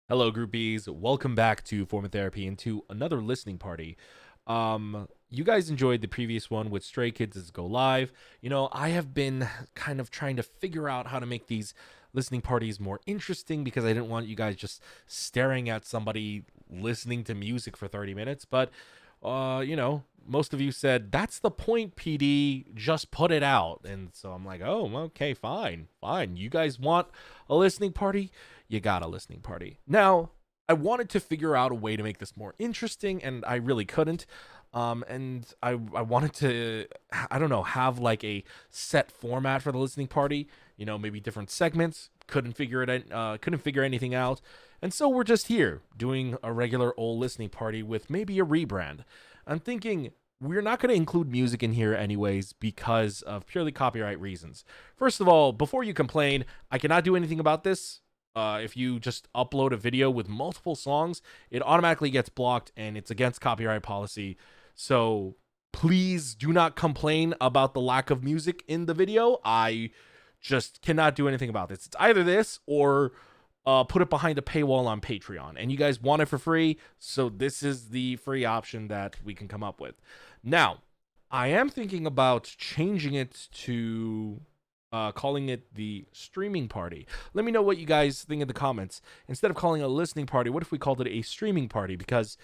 Hello, groupies. Welcome back to Form of Therapy and to another listening party. You guys enjoyed the previous one with Stray Kids' Go Live. I have been kind of trying to figure out how to make these listening parties more interesting because I didn't want you guys just staring at somebody listening to music for 30 minutes. But, most of you said, that's the point, PD. Just put it out. And so I'm like, oh, okay, fine. Fine. You guys want a listening party? You got a listening party. Now, I wanted to figure out a way to make this more interesting, and I really couldn't. And I wanted to, I don't know, have like a set format for the listening party. Maybe different segments. Couldn't figure anything out, and so we're just here doing a regular old listening party with maybe a rebrand. I'm thinking we're not going to include music in here anyways because of purely copyright reasons. First of all, before you complain, I cannot do anything about this. If you just upload a video with multiple songs, it automatically gets blocked and it's against copyright policy. So please do not complain about the lack of music in the video. I just cannot do anything about this. It's either this or put it behind a paywall on Patreon. And you guys want it for free, so this is the free option that we can come up with. Now, I am thinking about changing it to calling it the streaming party. Let me know what you guys think in the comments. Instead of calling it a listening party, what if we called it a streaming party? Because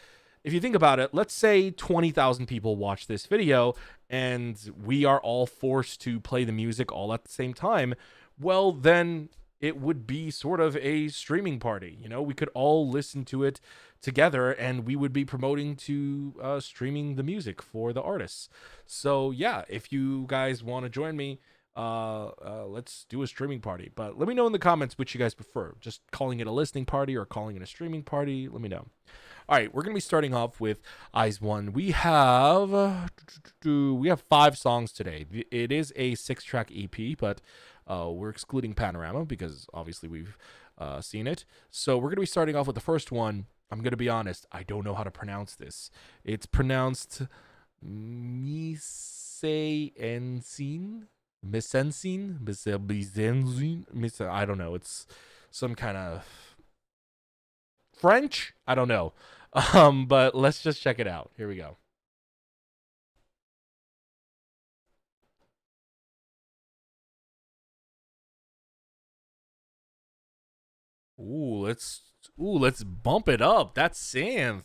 if you think about it, let's say 20,000 people watch this video and we are all forced to play the music all at the same time. Well, then it would be sort of a streaming party. We could all listen to it together and we would be promoting to streaming the music for the artists. So, yeah, if you guys want to join me, let's do a streaming party. But let me know in the comments which you guys prefer, just calling it a listening party or calling it a streaming party. Let me know. All right, we're gonna be starting off with Eyes One. We have 5 songs today. It is a 6-track EP, but we're excluding Panorama because obviously we've seen it. So we're gonna be starting off with the first one. I'm gonna be honest, I don't know how to pronounce this. It's pronounced Mise-en-Scene, I don't know. It's some kind of French. I don't know. But let's just check it out. Here we go. Ooh, let's bump it up. That's synth.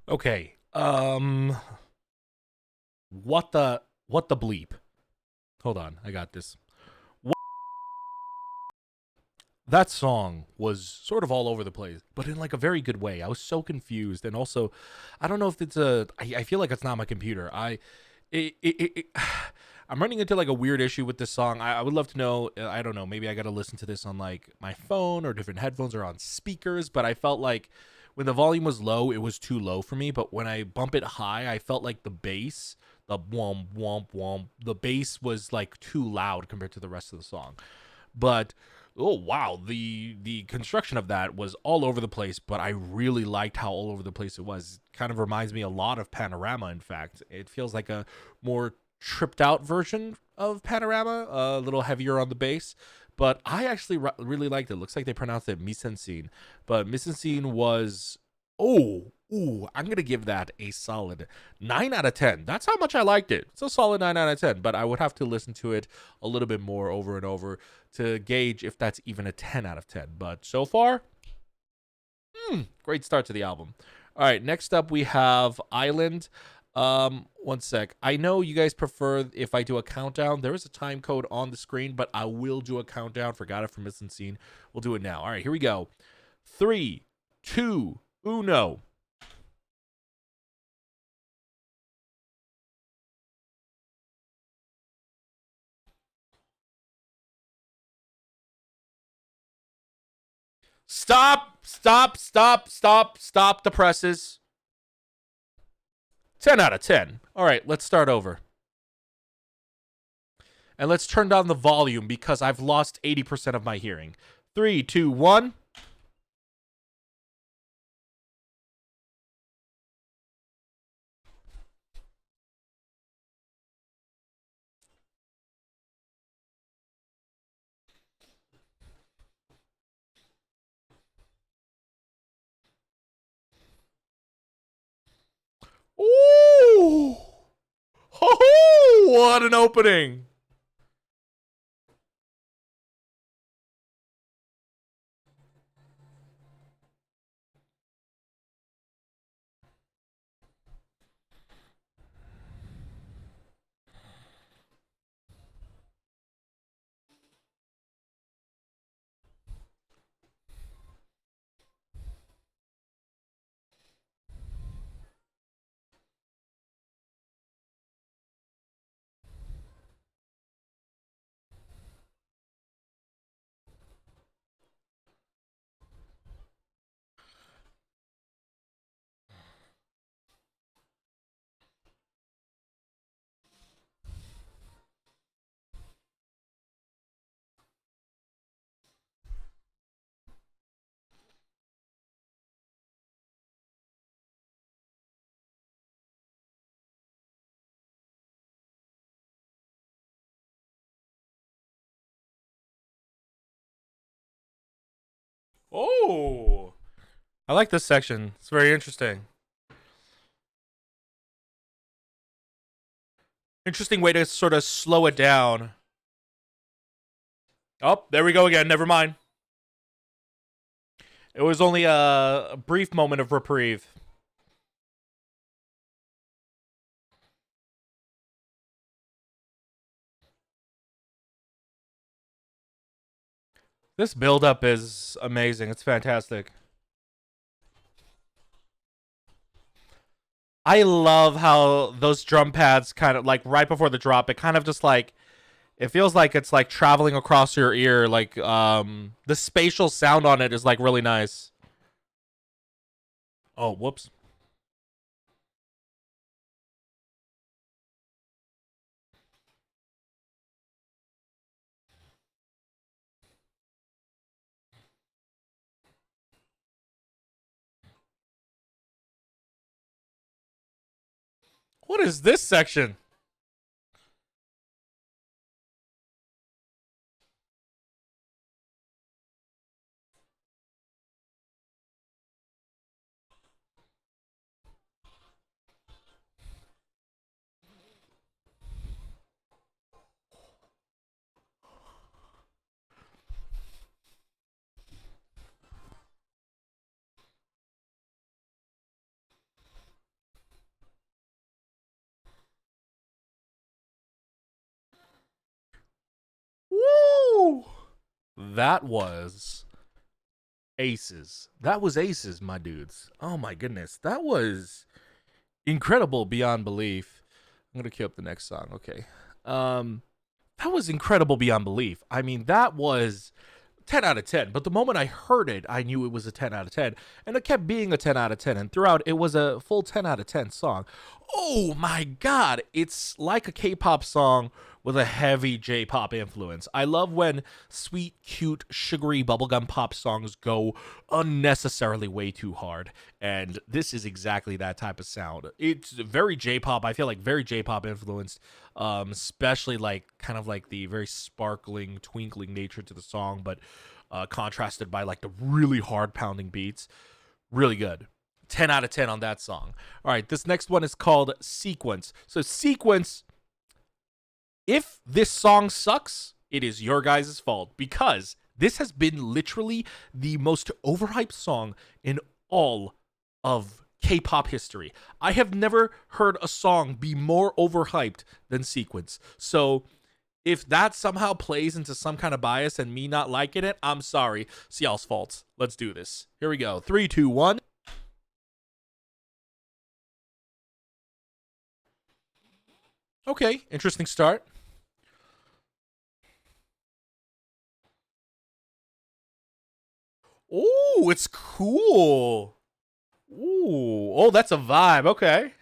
Okay. What the bleep? Hold on, I got this. That song was sort of all over the place, but in like a very good way. I was so confused, and also, I don't know if it's I feel like it's not my computer. It I'm running into like a weird issue with this song. I would love to know. I don't know. Maybe I got to listen to this on like my phone or different headphones or on speakers. But I felt like when the volume was low, it was too low for me. But when I bump it high, I felt like the bass, the womp womp womp, the bass was like too loud compared to the rest of the song. But oh wow, the construction of that was all over the place, but I really liked how all over the place it was. Kind of reminds me a lot of Panorama. In fact, it feels like a more tripped out version of Panorama, a little heavier on the bass. But I actually really liked it. Looks like they pronounced it Mise-en-Scène, but Mise-en-Scène was I'm gonna give that a solid 9 out of 10. That's how much I liked it. It's a solid 9 out of 10, but I would have to listen to it a little bit more over and over to gauge if that's even a 10 out of 10. But so far, great start to the album. All right, next up we have Island. One sec. I know you guys prefer if I do a countdown. There is a time code on the screen, but I will do a countdown. Forgot it from Missing Scene. We'll do it now. All right, here we go. 3, 2, uno. Stop the presses. 10 out of 10. All right, let's start over. And let's turn down the volume because I've lost 80% of my hearing. 3, 2, 1. Ooh! Ho-ho! What an opening! Oh! I like this section. It's very interesting. Interesting way to sort of slow it down. Oh, there we go again. Never mind. It was only a brief moment of reprieve. This build-up is amazing. It's fantastic. I love how those drum pads kind of like right before the drop, it kind of just like it feels like it's like traveling across your ear. Like the spatial sound on it is like really nice. Oh, whoops. What is this section? That was aces. That was aces, my dudes. Oh my goodness. That was incredible beyond belief. I'm gonna queue up the next song. Okay. That was incredible beyond belief. I mean, that was 10 out of 10. But the moment I heard it, I knew it was a 10 out of 10. And it kept being a 10 out of 10. And throughout, it was a full 10 out of 10 song. Oh my God. It's like a K pop song with a heavy J pop influence. I love when sweet, cute, sugary bubblegum pop songs go unnecessarily way too hard. And this is exactly that type of sound. It's very J pop. I feel like very J pop influenced, especially like kind of like the very sparkling, twinkling nature to the song, but contrasted by like the really hard pounding beats. Really good. 10 out of 10 on that song. All right, this next one is called Sequence. So, Sequence, if this song sucks, it is your guys' fault because this has been literally the most overhyped song in all of K-pop history. I have never heard a song be more overhyped than Sequence. So if that somehow plays into some kind of bias and me not liking it, I'm sorry. It's y'all's faults. Let's do this. Here we go. 3, 2, 1. Okay, interesting start. Oh, it's cool. Ooh, oh, that's a vibe. Okay.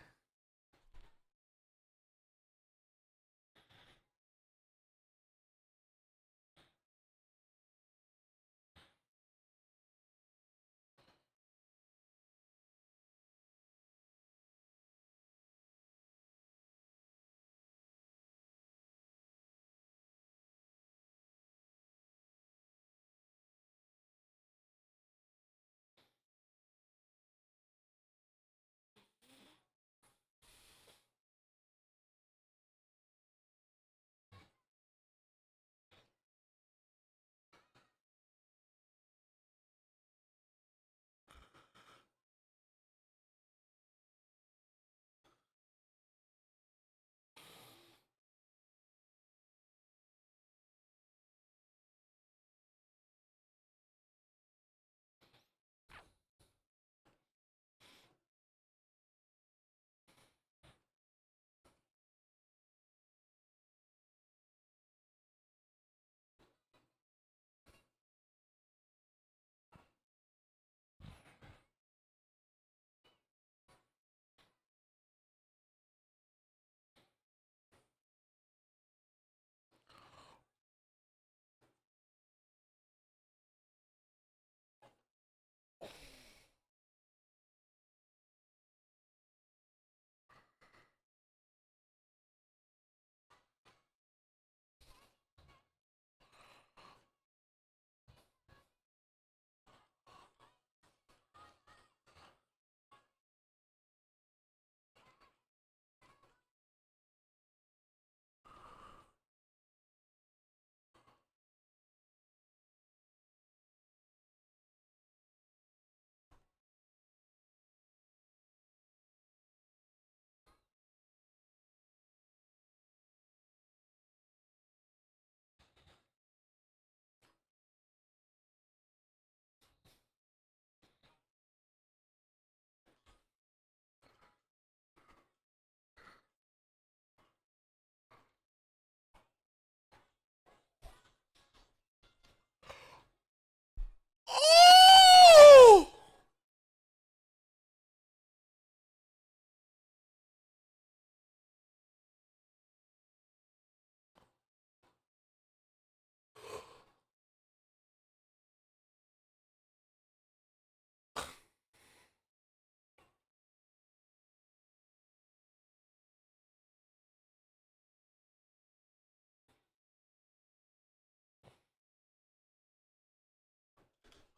Oh!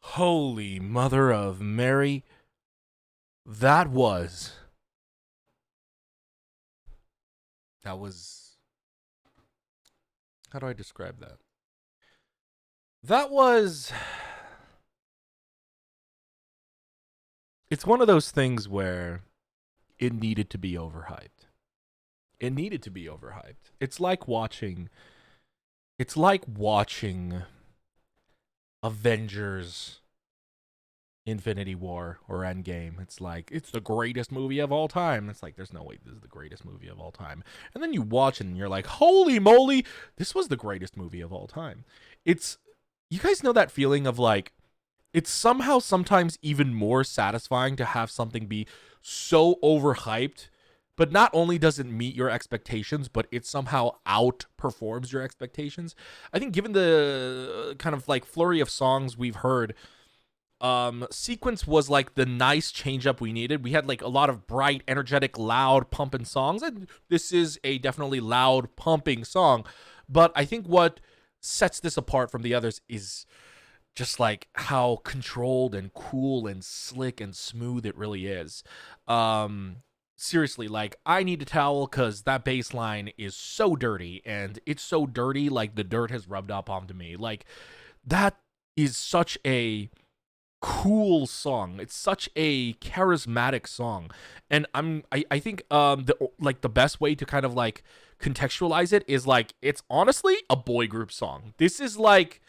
Holy Mother of Mary. That was. That was. How do I describe that? That was. It's one of those things where it needed to be overhyped. It needed to be overhyped. It's like watching It's like watching Avengers Infinity War or Endgame. It's like, it's the greatest movie of all time. It's like, there's no way this is the greatest movie of all time. And then you watch it and you're like, holy moly, this was the greatest movie of all time. It's, you guys know that feeling of like, it's somehow sometimes even more satisfying to have something be so overhyped, but not only does it meet your expectations, but it somehow outperforms your expectations. I think given the kind of like flurry of songs we've heard, Sequence was like the nice change up we needed. We had like a lot of bright, energetic, loud, pumping songs, and this is a definitely loud, pumping song. But I think what sets this apart from the others is just like how controlled and cool and slick and smooth it really is. Um, Seriously, like I need a towel because that bass line is so dirty, and it's so dirty like the dirt has rubbed up onto me. Like that is such a cool song. It's such a charismatic song. And I think the best way to kind of like contextualize it is like it's honestly a boy group song. This is like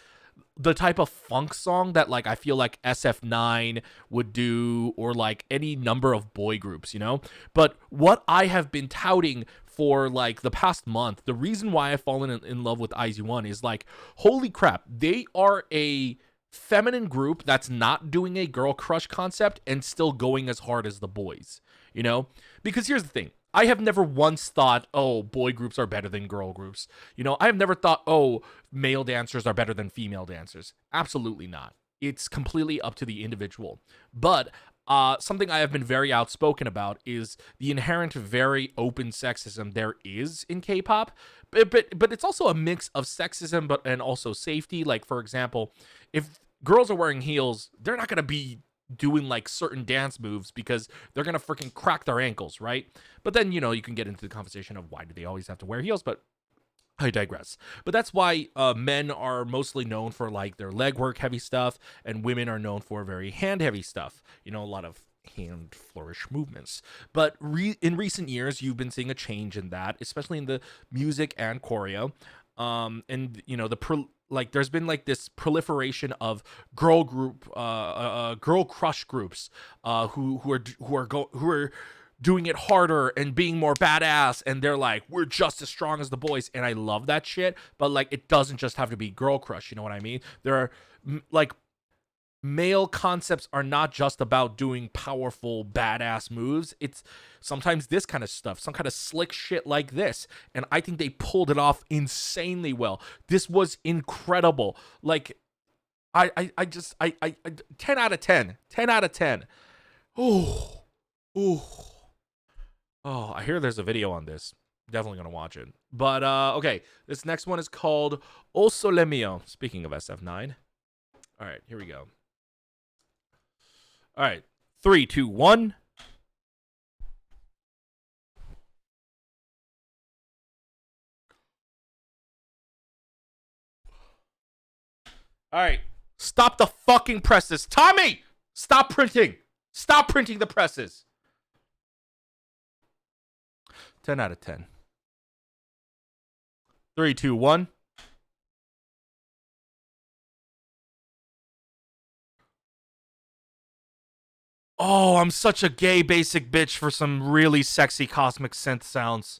the type of funk song that like I feel like SF9 would do, or like any number of boy groups, you know? But what I have been touting for like the past month, the reason why I've fallen in love with IZ*ONE is like, holy crap, they are a feminine group that's not doing a girl crush concept and still going as hard as the boys, you know? Because here's the thing. I have never once thought, oh, boy groups are better than girl groups. You know, I have never thought, oh, male dancers are better than female dancers. Absolutely not. It's completely up to the individual. But something I have been very outspoken about is the inherent very open sexism there is in K-pop. But it's also a mix of sexism and also safety. Like, for example, if girls are wearing heels, they're not going to be doing like certain dance moves because they're going to freaking crack their ankles, right? But then, you know, you can get into the conversation of why do they always have to wear heels, but I digress. But that's why men are mostly known for like their leg work heavy stuff, and women are known for very hand heavy stuff. You know, a lot of hand flourish movements. But in recent years, you've been seeing a change in that, especially in the music and choreo. And you know like there's been like this proliferation of girl crush groups, who are doing it harder and being more badass, and they're like, we're just as strong as the boys, and I love that shit. But like it doesn't just have to be girl crush, you know what I mean? There are like male concepts are not just about doing powerful badass moves. It's sometimes this kind of stuff, some kind of slick shit like this, and I think they pulled it off insanely well. This was incredible. Like I 10 out of 10, 10 out of 10. Oh, oh. Oh, I hear there's a video on this. Definitely gonna watch it. But okay, this next one is called Sole Mio. Speaking of SF9. All right, here we go. All right, 3, 2, 1. All right, stop the fucking presses, Tommy. Stop printing. Stop printing the presses. 10 out of 10. 3, 2, 1. Oh, I'm such a gay basic bitch for some really sexy cosmic synth sounds.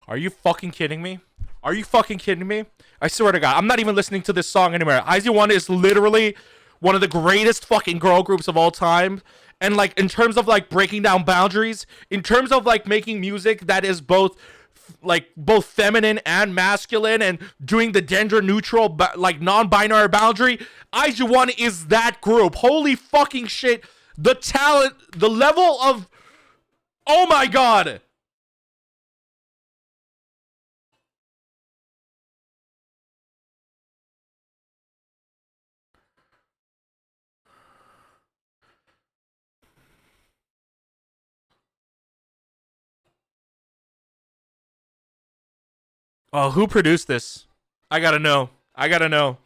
Are you fucking kidding me? Are you fucking kidding me? I swear to God, I'm not even listening to this song anymore. IZ*ONE is literally one of the greatest fucking girl groups of all time. And like in terms of like breaking down boundaries, in terms of like making music that is both feminine and masculine and doing the gender neutral like non-binary boundary, IZ*ONE is that group. Holy fucking shit. The talent, the level of, oh my God. Oh, who produced this? I gotta know. I gotta know.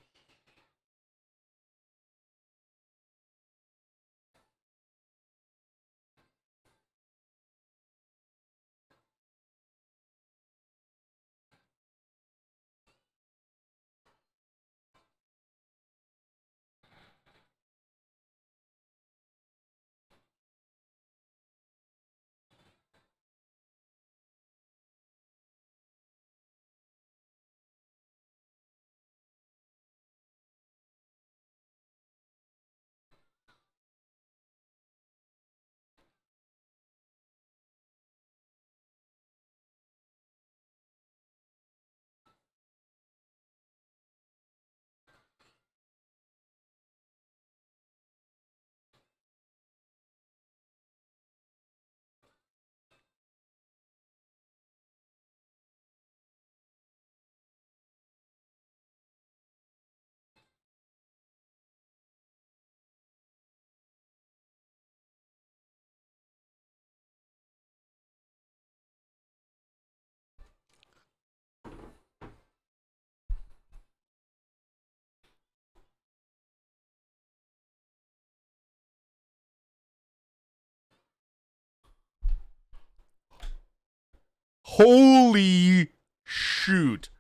Holy shoot.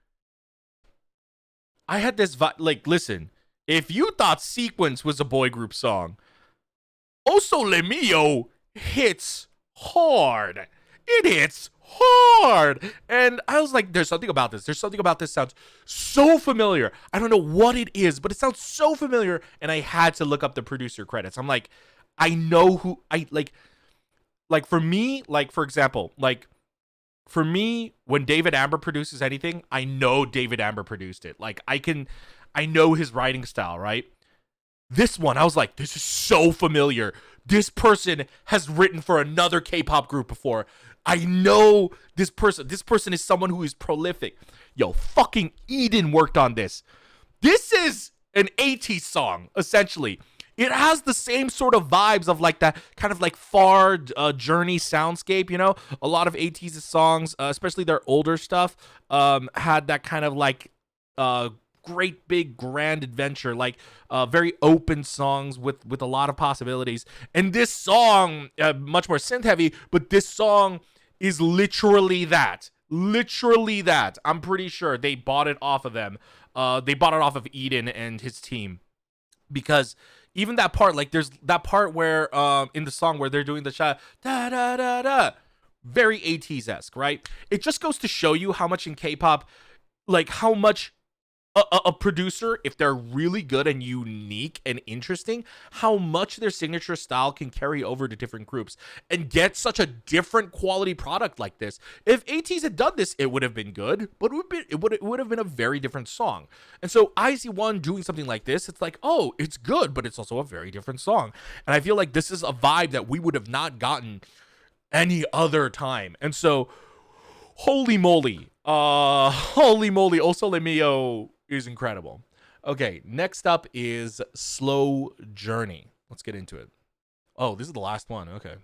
I had this like, listen, if you thought Sequence was a boy group song, Sole Mio hits hard. It hits hard. And I was like, there's something about this. There's something about this sounds so familiar. I don't know what it is, but it sounds so familiar. And I had to look up the producer credits. I'm like, I know who I like for me, like for example, like for me, when David Amber produces anything, I know David Amber produced it. Like I know his writing style, right? This one, I was like, this is so familiar. This person has written for another K-pop group before. I know this person. This person is someone who is prolific. Yo, fucking Eden worked on this. This is an 80s song, essentially. It has the same sort of vibes of like that kind of like far journey soundscape, you know? A lot of 80s songs, especially their older stuff, had that kind of like uh, great big grand adventure, like very open songs with a lot of possibilities. And this song, much more synth heavy, but this song is literally that. Literally that. I'm pretty sure they bought it off of them. They bought it off of Eden and his team because even that part, like there's that part where in the song where they're doing the shot da da da da, very 80s esque, right? It just goes to show you how much in K-pop, like how much a producer, if they're really good and unique and interesting, how much their signature style can carry over to different groups and get such a different quality product like this. If ATs had done this, it would have been good, but it would have been a very different song. And so IZ*ONE doing something like this, it's like, oh, it's good, but it's also a very different song. And I feel like this is a vibe that we would have not gotten any other time. And so, holy moly, also Le Mio is incredible. Okay, next up is Slow Journey. Let's get into it. Oh, this is the last one. Okay.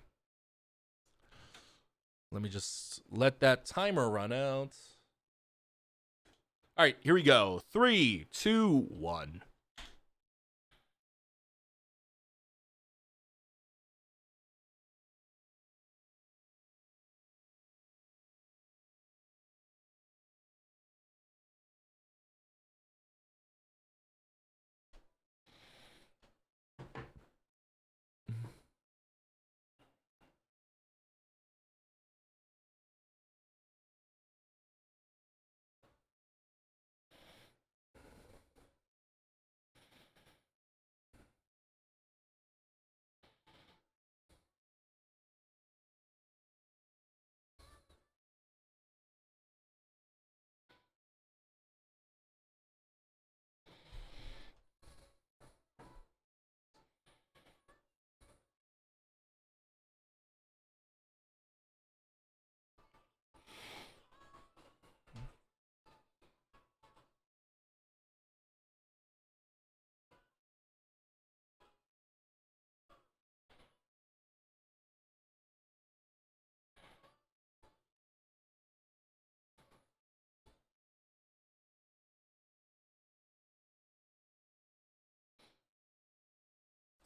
Let me just let that timer run out. All right, here we go. Three, two, one.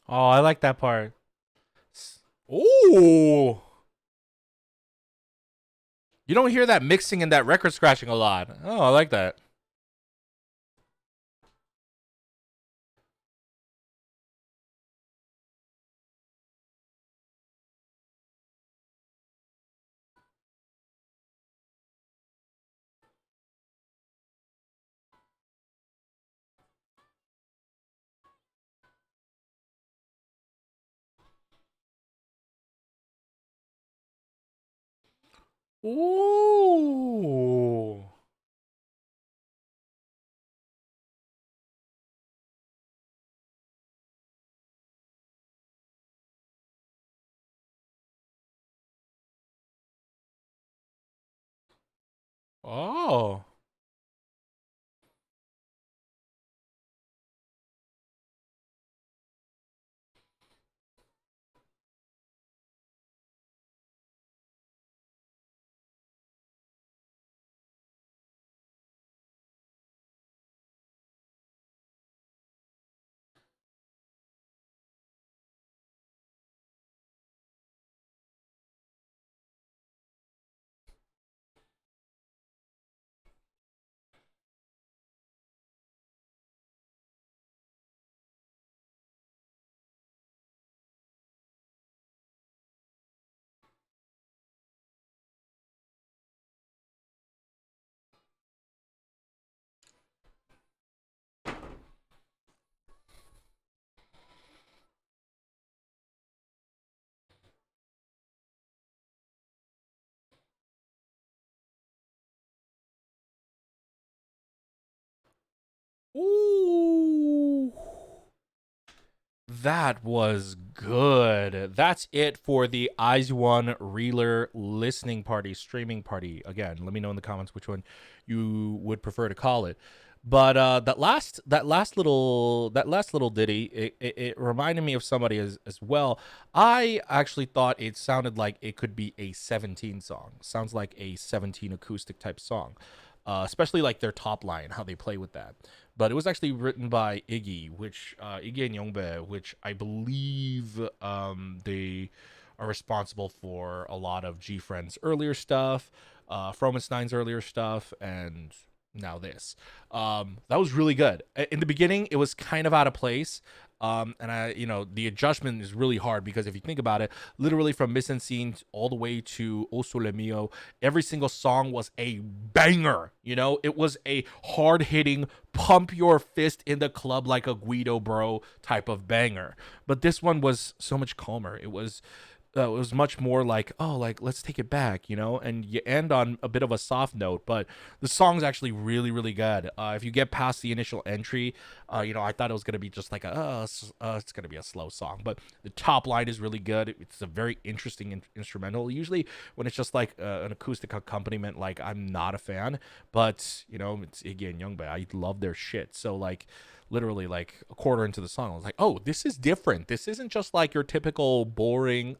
Oh, I like that part. Ooh. You don't hear that mixing and that record scratching a lot. Oh, I like that. Ooh. Oh. Ooh. That was good. That's it for the Eyes One Reeler listening party, streaming party. Again, let me know in the comments which one you would prefer to call it. But that last little ditty, it reminded me of somebody as well. I actually thought it sounded like it could be a 17 song. Sounds like a 17 acoustic type song, especially like their top line, how they play with that. But it was actually written by Iggy, which Iggy and Yongbe, which I believe they are responsible for a lot of G Friend's earlier stuff, Fromenstein's earlier stuff, and now this. That was really good. In the beginning, it was kind of out of place. And the adjustment is really hard because if you think about it, literally from Mise-en-Scène all the way to Sole Mio, every single song was a banger. It was a hard hitting, pump your fist in the club like a Guido bro type of banger. But this one was so much calmer. It was much more like, oh, like let's take it back, and you end on a bit of a soft note, but the song's actually really, really good. If you get past the initial entry, I thought it was gonna be just like it's gonna be a slow song, but the top line is really good. It's a very interesting instrumental. Usually, when it's just like an acoustic accompaniment, like I'm not a fan, but it's Iggy and Youngbae. I love their shit. So like literally like a quarter into the song, I was like, oh, this is different. This isn't just like your typical boring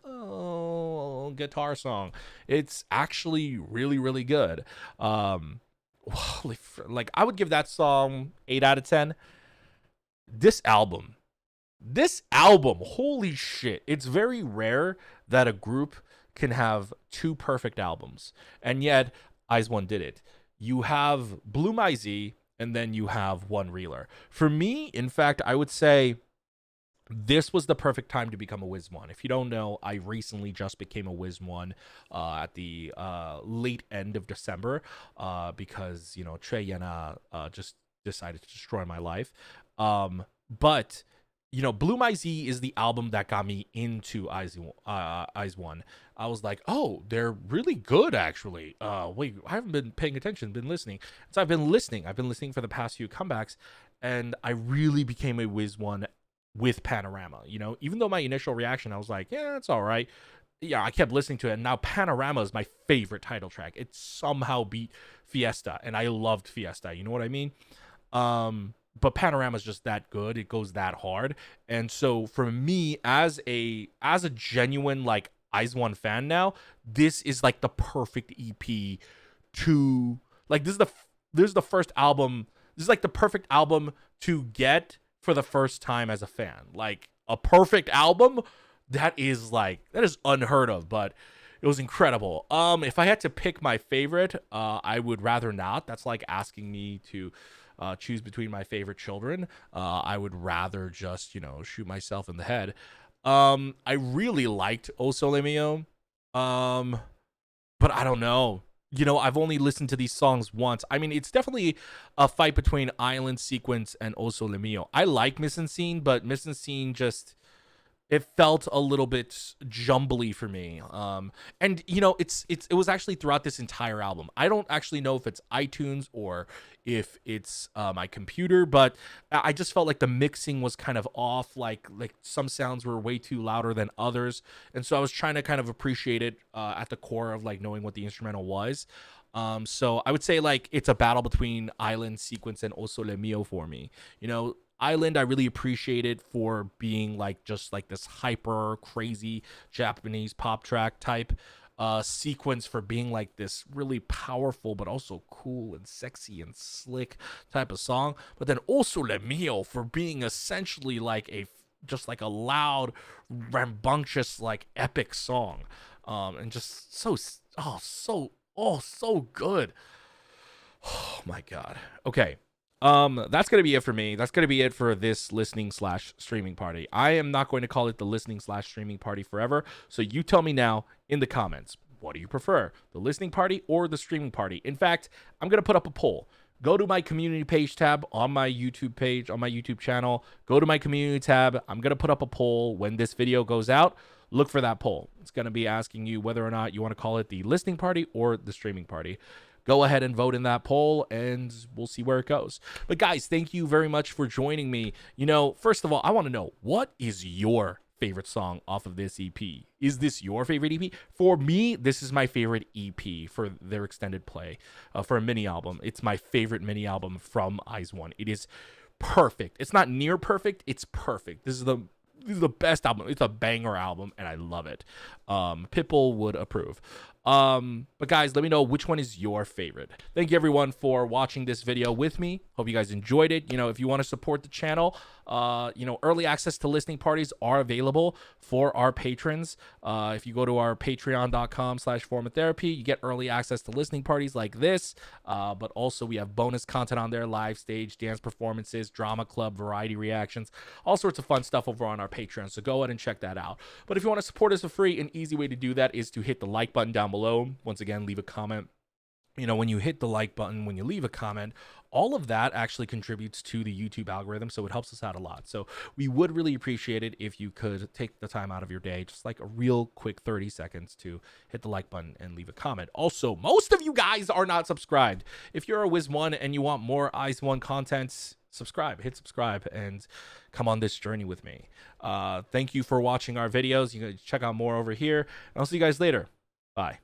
guitar song. It's actually really, really good. Um, like I would give that song 8 out of 10. This album, holy shit! It's very rare that a group can have two perfect albums, and yet Eyes One did it. You have Blue My Z, and then you have One Reeler. For me, in fact, I would say this was the perfect time to become a Wiz One. If you don't know, I recently just became a Wiz One at the late end of December because Trey Yena just decided to destroy my life. But Blue My Z is the album that got me into Eyes One. I was like, oh, they're really good actually. Wait, I haven't been paying attention, been listening. So I've been listening. I've been listening for the past few comebacks, and I really became a Wiz One with Panorama. Even though my initial reaction, I was like, yeah, it's all right. Yeah, I kept listening to it, and now Panorama is my favorite title track. It somehow beat Fiesta, and I loved Fiesta. You know what I mean? But Panorama is just that good. It goes that hard, and so for me, as a genuine like Eyes One fan now, this is like the perfect EP to like. This is the first album. This is like the perfect album to get for the first time as a fan. Like a perfect album, that is unheard of, but it was incredible. If I had to pick my favorite, I would rather not. That's like asking me to choose between my favorite children. I would rather just, shoot myself in the head. I really liked O Sole Mio. Um, but I don't know. I've only listened to these songs once. I mean, it's definitely a fight between Island Sequence and O Sole Mio. I like Mise-en-Scene, but Mise-en-Scene just, it felt a little bit jumbly for me. And it was actually throughout this entire album. I don't actually know if it's iTunes or if it's my computer, but I just felt like the mixing was kind of off. Like some sounds were way too louder than others, and so I was trying to kind of appreciate it at the core of like knowing what the instrumental was. So I would say like it's a battle between Island Sequence and O Sole Mio for me. Island, I really appreciate it for being like just like this hyper crazy Japanese pop track type. Sequence for being like this really powerful but also cool and sexy and slick type of song. But then also Le Mio for being essentially like just like a loud, rambunctious, like epic song. And just so good. Oh my god. Okay. That's gonna be it for me. That's gonna be it for this listening slash streaming party. I am not going to call it the listening slash streaming party forever. So you tell me now in the comments, what do you prefer, the listening party or the streaming party? In fact, I'm gonna put up a poll. Go to my community page tab on my YouTube page, on my YouTube channel. Go to my community tab. I'm gonna put up a poll when this video goes out. Look for that poll. It's gonna be asking you whether or not you want to call it the listening party or the streaming party. Go ahead and vote in that poll and we'll see where it goes. But guys, thank you very much for joining me. First of all, I want to know, what is your favorite song off of this EP? Is this your favorite EP? For me, this is my favorite EP for their extended play, for a mini album. It's my favorite mini album from IZ*ONE. It is perfect. It's not near perfect. It's perfect. This is the best album. It's a banger album, and I love it. Pitbull would approve. But guys, let me know which one is your favorite. Thank you everyone for watching this video with me. Hope you guys enjoyed it. If you want to support the channel, early access to listening parties are available for our patrons. If you go to our patreon.com/formatherapy, you get early access to listening parties like this. But also we have bonus content on there, live stage, dance performances, drama club, variety reactions, all sorts of fun stuff over on our Patreon. So go ahead and check that out. But if you want to support us for free, an easy way to do that is to hit the like button down below. Once again, leave a comment. When you hit the like button, when you leave a comment, all of that actually contributes to the YouTube algorithm, so it helps us out a lot. So we would really appreciate it if you could take the time out of your day, just like a real quick 30 seconds, to hit the like button and leave a comment. Also, most of you guys are not subscribed. If you're a Wiz1 and you want more IZ*ONE content, hit subscribe and come on this journey with me. Thank you for watching our videos. You can check out more over here, and I'll see you guys later. Bye.